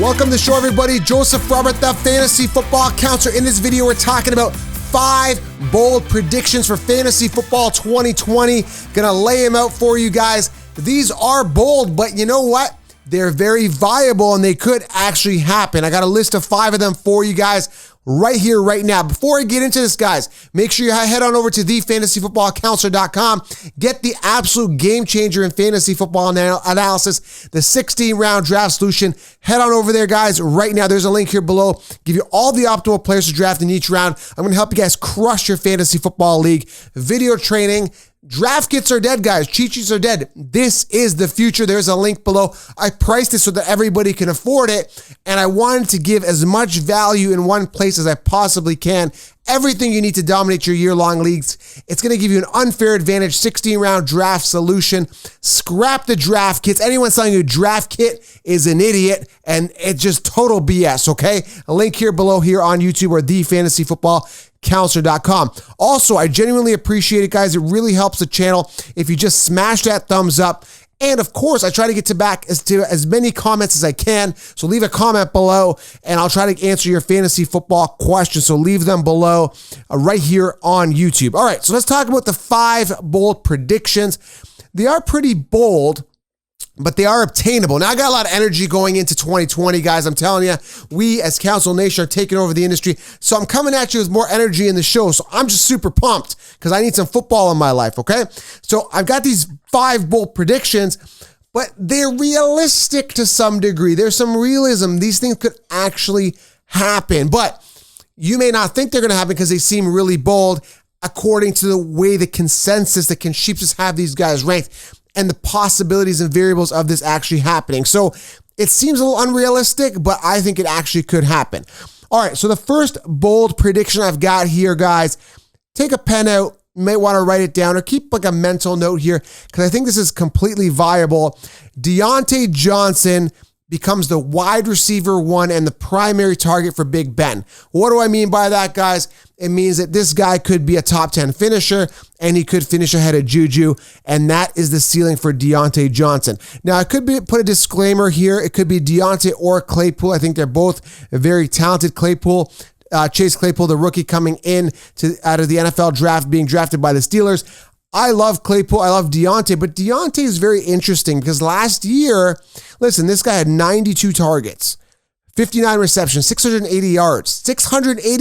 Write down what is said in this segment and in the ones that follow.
Welcome to the show, everybody. Joseph Robert, the fantasy football counselor. In this video, we're talking about 5 bold predictions for fantasy football 2020. Gonna lay them out for you guys. These are bold, but you know what? They're very viable and they could actually happen. I got a list of 5 of them for you guys right here, right now. Before I get into this, guys, make sure you head on over to thefantasyfootballcounselor.com. Get the absolute game changer in fantasy football analysis, the 16-round draft solution. Head on over there, guys, right now. There's a link here below. Give you all the optimal players to draft in each round. I'm going to help you guys crush your fantasy football league. Video training. Draft kits are dead, guys. Cheat sheets are dead. This is the future. There's a link below. I priced it so that everybody can afford it, and I wanted to give as much value in one place as I possibly can. Everything you need to dominate your year-long leagues. It's going to give you an unfair advantage 16-round draft solution. Scrap the draft kits. Anyone selling you a draft kit is an idiot, and it's just total BS, okay? A link here below here on YouTube or thefantasyfootballcounselor.com. Also, I genuinely appreciate it, guys. It really helps the channel if you just smash that thumbs up. And of course, I try to get to as many comments as I can. So leave a comment below and I'll try to answer your fantasy football questions. So leave them below right here on YouTube. All right, so let's talk about the 5 bold predictions. They are pretty bold, but they are obtainable. Now, I got a lot of energy going into 2020, guys. I'm telling you, we as Council Nation are taking over the industry. So I'm coming at you with more energy in the show. So I'm just super pumped because I need some football in my life, okay? So I've got these 5 bold predictions, but they're realistic to some degree. There's some realism. These things could actually happen, but you may not think they're going to happen because they seem really bold according to the way the consensus, the Consheeps have these guys ranked, and the possibilities and variables of this actually happening. So it seems a little unrealistic, but I think it actually could happen. All right, so the first bold prediction I've got here, guys, take a pen out. You may want to write it down or keep like a mental note here because I think this is completely viable. Diontae Johnson becomes the wide receiver 1 and the primary target for Big Ben. What do I mean by that, guys? It means that this guy could be a top 10 finisher and he could finish ahead of Juju, and that is the ceiling for Diontae Johnson. Now, I could put a disclaimer here. It could be Diontae or Claypool. I think they're both very talented. Claypool, Chase Claypool, the rookie coming in out of the NFL draft, being drafted by the Steelers. I love Claypool. I love Diontae, but Diontae is very interesting because last year, listen, this guy had 92 targets, 59 receptions, 680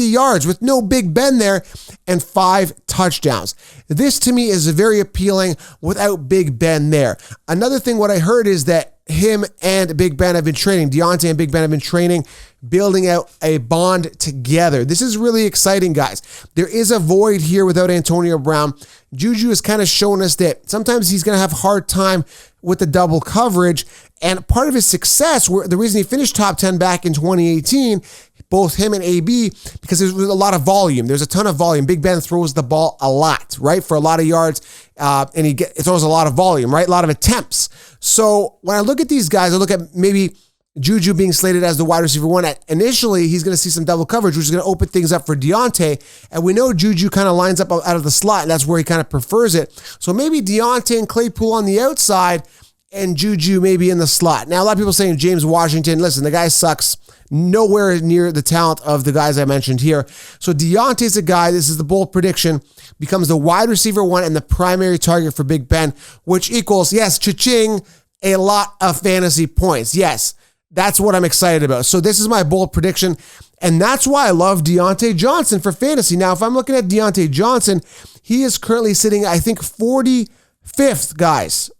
yards with no Big Ben there, and 5 touchdowns. This to me is very appealing without Big Ben there. Another thing, what I heard is that him and Big Ben have been training, Diontae and Big Ben have been training, building out a bond together. This is really exciting, guys. There is a void here without Antonio Brown. Juju has kind of shown us that sometimes he's going to have a hard time with the double coverage. And part of his success, the reason he finished top 10 back in 2018, both him and AB, because there's a lot of volume. There's a ton of volume. Big Ben throws the ball a lot, right? For a lot of yards, and he throws a lot of volume, right? A lot of attempts. So when I look at these guys, I look at maybe Juju being slated as the wide receiver 1. Initially, he's going to see some double coverage, which is going to open things up for Diontae. And we know Juju kind of lines up out of the slot, and that's where he kind of prefers it. So maybe Diontae and Claypool on the outside and Juju maybe in the slot. Now, a lot of people saying James Washington, listen, the guy sucks. Nowhere near the talent of the guys I mentioned here. So Diontae's a guy, this is the bold prediction, becomes the wide receiver 1 and the primary target for Big Ben, which equals, yes, cha-ching, a lot of fantasy points. Yes, that's what I'm excited about. So this is my bold prediction, and that's why I love Diontae Johnson for fantasy. Now, if I'm looking at Diontae Johnson, he is currently sitting, I think, 45th, guys,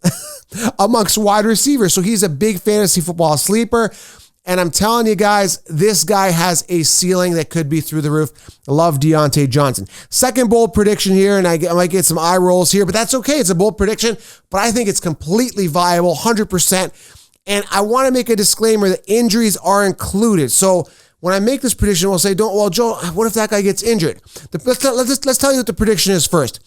amongst wide receivers. So he's a big fantasy football sleeper. And I'm telling you guys, this guy has a ceiling that could be through the roof. I love Diontae Johnson. Second bold prediction here, and I might get some eye rolls here, but that's okay. It's a bold prediction, but I think it's completely viable, 100%. And I want to make a disclaimer that injuries are included. So when I make this prediction, we'll say, Joe, what if that guy gets injured? Let's tell you what the prediction is first.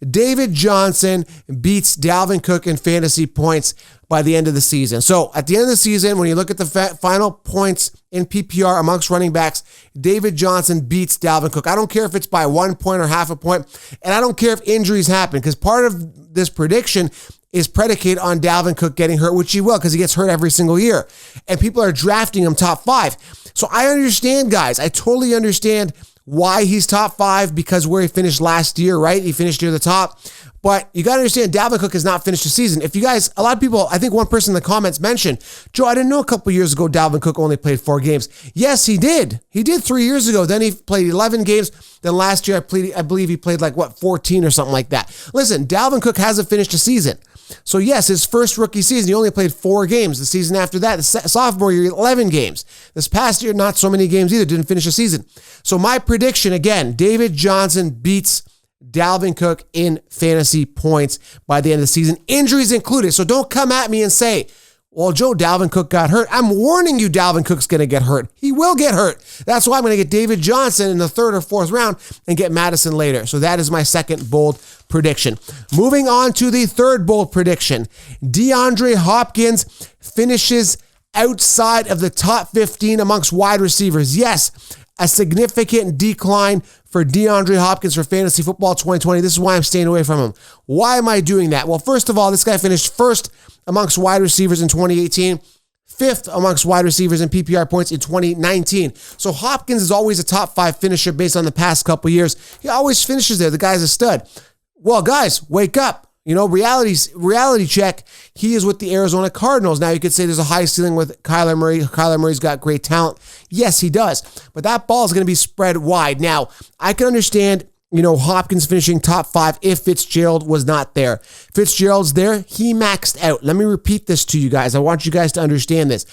David Johnson beats Dalvin Cook in fantasy points by the end of the season. So at the end of the season, when you look at the final points in PPR amongst running backs, David Johnson beats Dalvin Cook. I don't care if it's by 1 point or half a point, and I don't care if injuries happen, because part of this prediction is predicated on Dalvin Cook getting hurt, which he will because he gets hurt every single year. And people are drafting him top 5. So I understand, guys. I totally understand why he's top 5 because where he finished last year, right? He finished near the top. But you got to understand, Dalvin Cook has not finished the season. If you guys, a lot of people, I think one person in the comments mentioned, Joe, I didn't know a couple years ago Dalvin Cook only played 4 games. Yes, he did. He did 3 years ago. Then he played 11 games. Then last year, I believe he played 14 or something like that. Listen, Dalvin Cook hasn't finished a season. So yes, his first rookie season, he only played 4 games. The season after that, the sophomore year, 11 games. This past year, not so many games either, didn't finish a season. So my prediction, again, David Johnson beats Dalvin Cook in fantasy points by the end of the season, injuries included. So don't come at me and say, well, Joe, Dalvin Cook got hurt. I'm warning you, Dalvin Cook's going to get hurt. He will get hurt. That's why I'm going to get David Johnson in the 3rd or 4th round and get Madison later. So that is my second bold prediction. Moving on to the 3rd bold prediction. DeAndre Hopkins finishes outside of the top 15 amongst wide receivers. Yes, a significant decline for DeAndre Hopkins for fantasy football 2020. This is why I'm staying away from him. Why am I doing that? Well, first of all, this guy finished 1st amongst wide receivers in 2018, 5th amongst wide receivers in PPR points in 2019. So Hopkins is always a top 5 finisher based on the past couple years. He always finishes there. The guy's a stud. Well, guys, wake up. Reality check. He is with the Arizona Cardinals. Now, you could say there's a high ceiling with Kyler Murray. Kyler Murray's got great talent. Yes, he does. But that ball is going to be spread wide. Now, I can understand, Hopkins finishing top 5 if Fitzgerald was not there. Fitzgerald's there. He maxed out. Let me repeat this to you guys. I want you guys to understand this.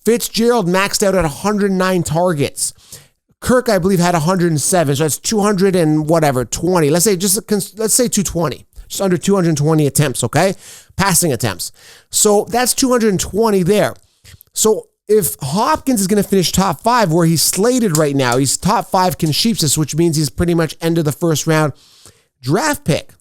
Fitzgerald maxed out at 109 targets. Kirk, I believe, had 107. So that's 200 and whatever, 20. Let's say 220. Just under 220 attempts, okay? Passing attempts. So that's 220 there. So if Hopkins is going to finish top 5 where he's slated right now, he's top 5 consensus, which means he's pretty much end of the 1st round draft pick.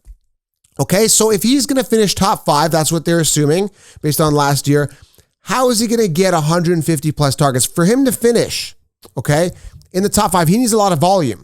Okay, so if he's going to finish top 5, that's what they're assuming based on last year, how is he going to get 150 plus targets? For him to finish, okay, in the top 5, he needs a lot of volume.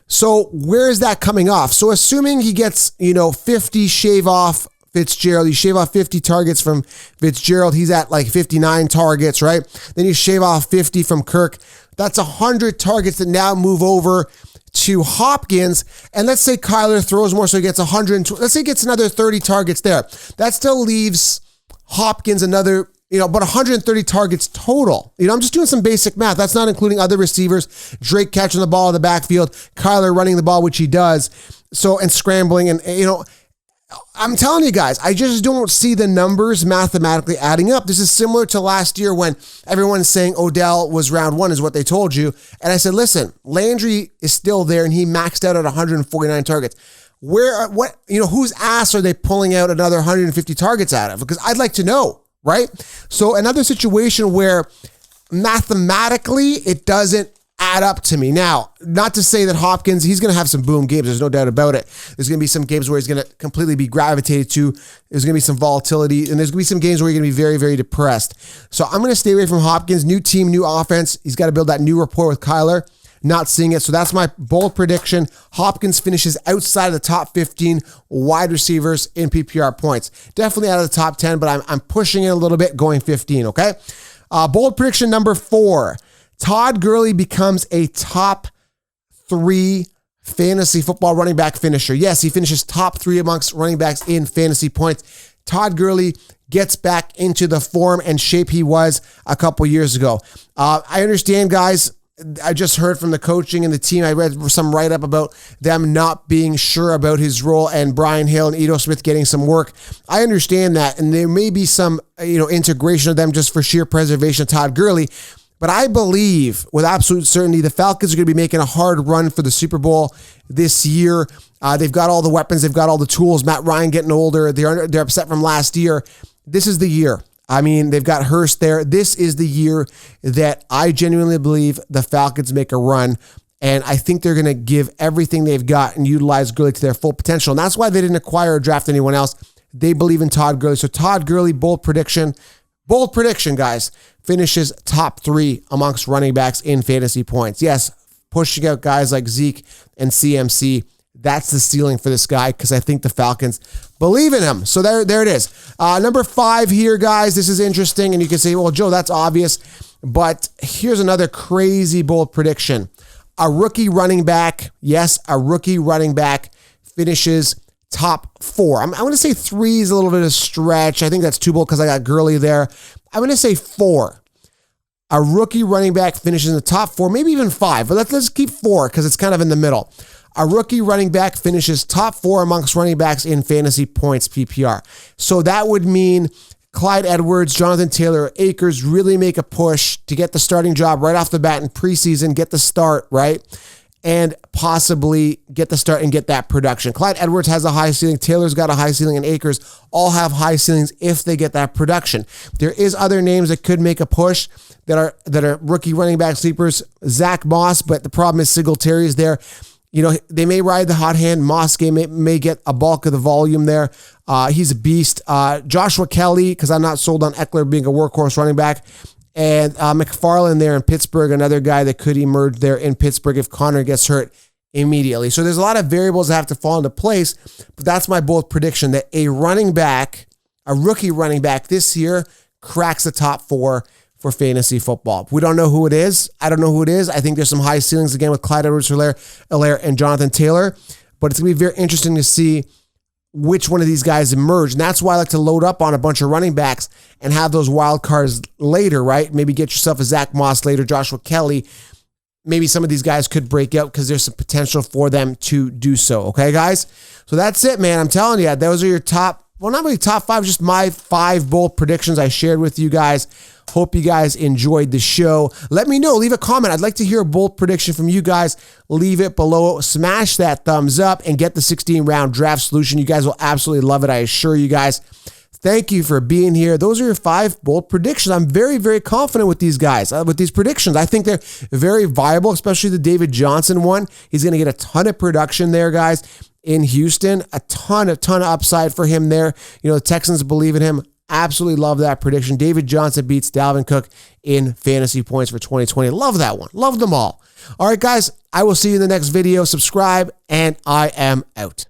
So where is that coming off? So assuming he gets, 50 shave off Fitzgerald, you shave off 50 targets from Fitzgerald, he's at 59 targets, right? Then you shave off 50 from Kirk. That's 100 targets that now move over to Hopkins. And let's say Kyler throws more, so he gets 120. Let's say he gets another 30 targets there. That still leaves Hopkins another about 130 targets total. I'm just doing some basic math. That's not including other receivers, Drake catching the ball in the backfield, Kyler running the ball, which he does. So, and scrambling. And, I'm telling you guys, I just don't see the numbers mathematically adding up. This is similar to last year when everyone's saying Odell was round 1 is what they told you. And I said, listen, Landry is still there and he maxed out at 149 targets. Whose ass are they pulling out another 150 targets out of? Because I'd like to know. Right? So another situation where mathematically it doesn't add up to me. Now, not to say that Hopkins, he's going to have some boom games. There's no doubt about it. There's going to be some games where he's going to completely be gravitated to. There's going to be some volatility. And there's going to be some games where you're going to be very, very depressed. So I'm going to stay away from Hopkins. New team, new offense. He's got to build that new rapport with Kyler. Not seeing it. So that's my bold prediction. Hopkins finishes outside of the top 15 wide receivers in PPR points. Definitely out of the top 10, but I'm pushing it a little bit, going 15, okay? Bold prediction number 4. Todd Gurley becomes a top 3 fantasy football running back finisher. Yes, he finishes top 3 amongst running backs in fantasy points. Todd Gurley gets back into the form and shape he was a couple years ago. I understand, guys. I just heard from the coaching and the team. I read some write-up about them not being sure about his role and Brian Hill and Ito Smith getting some work. I understand that, and there may be some integration of them just for sheer preservation of Todd Gurley. But I believe with absolute certainty the Falcons are going to be making a hard run for the Super Bowl this year. They've got all the weapons. They've got all the tools. Matt Ryan getting older. They're upset from last year. This is the year. I mean, they've got Hurst there. This is the year that I genuinely believe the Falcons make a run. And I think they're going to give everything they've got and utilize Gurley to their full potential. And that's why they didn't acquire or draft anyone else. They believe in Todd Gurley. So Todd Gurley, bold prediction, guys, finishes top 3 amongst running backs in fantasy points. Yes, pushing out guys like Zeke and CMC That's the ceiling for this guy because I think the Falcons believe in him. So there it is. Number 5 here, guys. This is interesting, and you can say, well, Joe, that's obvious. But here's another crazy bold prediction. A rookie running back, yes, a rookie running back finishes top 4. I'm going to say 3 is a little bit of a stretch. I think that's too bold because I got Gurley there. I'm going to say 4. A rookie running back finishes in the top 4, maybe even 5. But let's keep 4 because it's kind of in the middle. A rookie running back finishes top 4 amongst running backs in fantasy points PPR. So that would mean Clyde Edwards, Jonathan Taylor, Akers really make a push to get the starting job right off the bat in preseason, get the start, right? And possibly get the start and get that production. Clyde Edwards has a high ceiling, Taylor's got a high ceiling, and Akers all have high ceilings if they get that production. There is other names that could make a push that are rookie running back sleepers. Zach Moss, but the problem is Singletary is there. You know, they may ride the hot hand. Moss may get a bulk of the volume there. He's a beast. Joshua Kelly, because I'm not sold on Eckler being a workhorse running back. And McFarland there in Pittsburgh, another guy that could emerge there in Pittsburgh if Connor gets hurt immediately. So there's a lot of variables that have to fall into place. But that's my bold prediction that a rookie running back this year cracks the top 4 for fantasy football. We don't know who it is. I don't know who it is. I think there's some high ceilings again with Clyde Edwards-Helaire and Jonathan Taylor, but it's going to be very interesting to see which one of these guys emerge. And that's why I like to load up on a bunch of running backs and have those wild cards later, right? Maybe get yourself a Zach Moss later, Joshua Kelly. Maybe some of these guys could break out because there's some potential for them to do so. Okay, guys? So that's it, man. I'm telling you, those are your top, well, not really top 5, just my 5 bold predictions I shared with you guys. Hope you guys enjoyed the show. Let me know. Leave a comment. I'd like to hear a bold prediction from you guys. Leave it below. Smash that thumbs up and get the 16-round draft solution. You guys will absolutely love it. I assure you guys. Thank you for being here. Those are your 5 bold predictions. I'm very, very confident with these guys, with these predictions. I think they're very viable, especially the David Johnson one. He's going to get a ton of production there, guys, in Houston. A ton of upside for him there. You know, the Texans believe in him. Absolutely love that prediction. David Johnson beats Dalvin Cook in fantasy points for 2020. Love that one. Love them all. All right, guys, I will see you in the next video. Subscribe, and I am out.